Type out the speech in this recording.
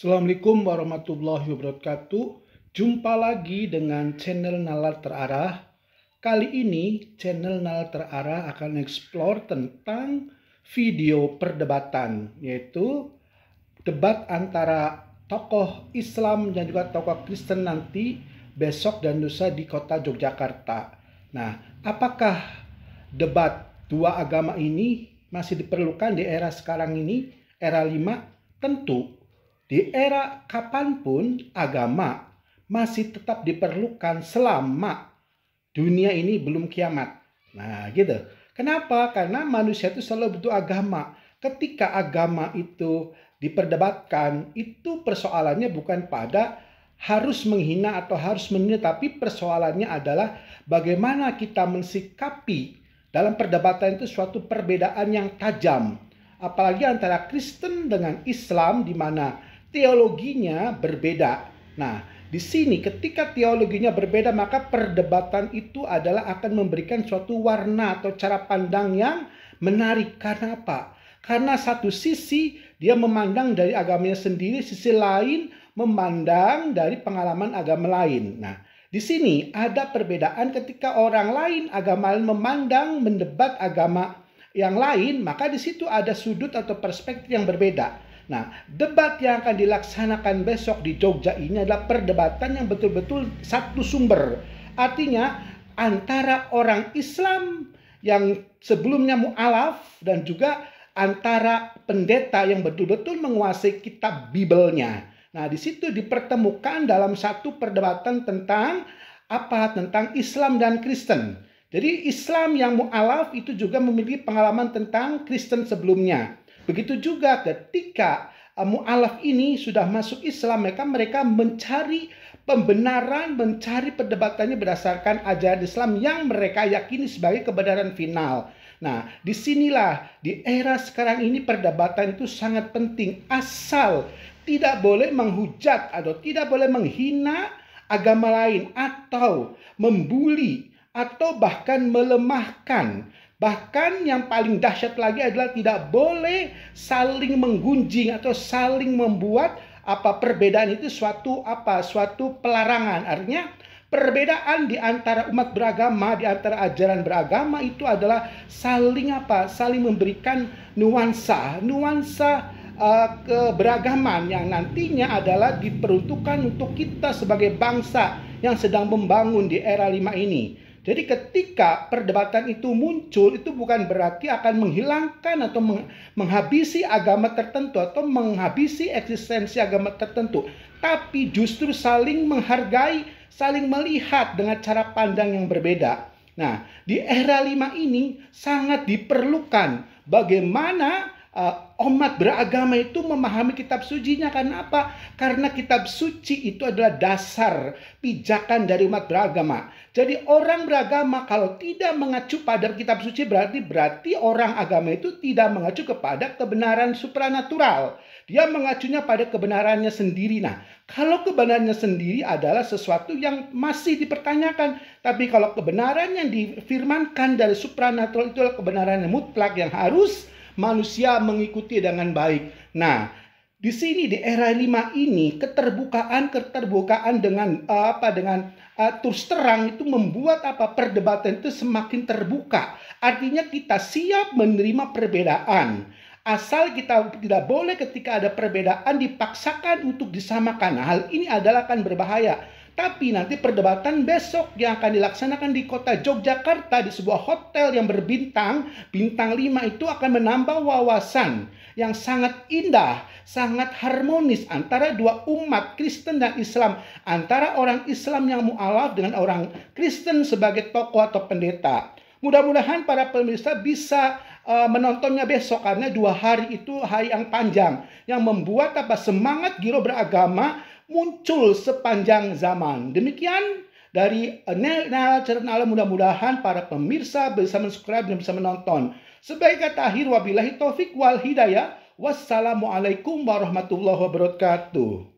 Assalamualaikum warahmatullahi wabarakatuh. Jumpa lagi dengan channel Nalar Terarah. Kali ini channel Nalar Terarah akan explore tentang video perdebatan, yaitu debat antara tokoh Islam dan juga tokoh Kristen nanti besok dan lusa di kota Yogyakarta. Nah, apakah debat dua agama ini masih diperlukan di era sekarang ini, era 5? Tentu. Di era kapanpun agama masih tetap diperlukan selama dunia ini belum kiamat. Nah gitu. Kenapa? Karena manusia itu selalu butuh agama. Ketika agama itu diperdebatkan, itu persoalannya bukan pada harus menghina atau harus menilai, tapi persoalannya adalah bagaimana kita mensikapi dalam perdebatan itu suatu perbedaan yang tajam. Apalagi antara Kristen dengan Islam, di mana teologinya berbeda. Nah, di sini ketika teologinya berbeda, maka perdebatan itu adalah akan memberikan suatu warna atau cara pandang yang menarik. Karena apa? Karena satu sisi dia memandang dari agamanya sendiri, sisi lain memandang dari pengalaman agama lain. Nah, di sini ada perbedaan ketika orang lain, agama lain memandang, mendebat agama yang lain, maka di situ ada sudut atau perspektif yang berbeda. Nah, debat yang akan dilaksanakan besok di Jogja ini adalah perdebatan yang betul-betul satu sumber. Artinya antara orang Islam yang sebelumnya mu'alaf dan juga antara pendeta yang betul-betul menguasai kitab Bibelnya. Nah, di situ dipertemukan dalam satu perdebatan tentang apa? Tentang Islam dan Kristen. Jadi Islam yang mu'alaf itu juga memiliki pengalaman tentang Kristen sebelumnya. Begitu juga ketika mu'alaf ini sudah masuk Islam, mereka mencari pembenaran, mencari perdebatannya berdasarkan ajaran Islam yang mereka yakini sebagai kebenaran final. Nah, disinilah di era sekarang ini perdebatan itu sangat penting, asal tidak boleh menghujat atau tidak boleh menghina agama lain atau membuli atau bahkan melemahkan. Bahkan yang paling dahsyat lagi adalah tidak boleh saling menggunjing atau saling membuat perbedaan itu suatu pelarangan. Artinya perbedaan di antara umat beragama, di antara ajaran beragama itu adalah saling memberikan nuansa keberagaman yang nantinya adalah diperuntukkan untuk kita sebagai bangsa yang sedang membangun di era 5 ini. Jadi ketika perdebatan itu muncul, itu bukan berarti akan menghilangkan atau menghabisi agama tertentu atau menghabisi eksistensi agama tertentu. Tapi justru saling menghargai, saling melihat dengan cara pandang yang berbeda. Nah, di era 5 ini sangat diperlukan bagaimana umat beragama itu memahami kitab sucinya. Karena apa? Karena kitab suci itu adalah dasar pijakan dari umat beragama. Jadi orang beragama kalau tidak mengacu pada kitab suci berarti orang agama itu tidak mengacu kepada kebenaran supranatural. Dia mengacunya pada kebenarannya sendiri. Nah, kalau kebenarannya sendiri adalah sesuatu yang masih dipertanyakan. Tapi kalau kebenaran yang difirmankan dari supranatural itu adalah kebenaran yang mutlak yang harus manusia mengikuti dengan baik. Nah, di sini di era 5 ini keterbukaan dengan terus terang itu membuat perdebatan itu semakin terbuka. Artinya kita siap menerima perbedaan. Asal kita tidak boleh ketika ada perbedaan dipaksakan untuk disamakan. Nah, hal ini adalah akan berbahaya. Tapi nanti perdebatan besok yang akan dilaksanakan di kota Yogyakarta di sebuah hotel yang berbintang, bintang 5 itu akan menambah wawasan yang sangat indah, sangat harmonis antara dua umat Kristen dan Islam. Antara orang Islam yang mu'alaf dengan orang Kristen sebagai tokoh atau pendeta. Mudah-mudahan para pemirsa bisa menontonnya besok, karena 2 hari itu hari yang panjang yang membuat semangat giro beragama muncul sepanjang zaman. Demikian dari channel, mudah-mudahan para pemirsa bisa subscribe dan bisa menonton. Sebagai kata akhir, wabillahi taufik wal hidayah. Wassalamualaikum warahmatullahi wabarakatuh.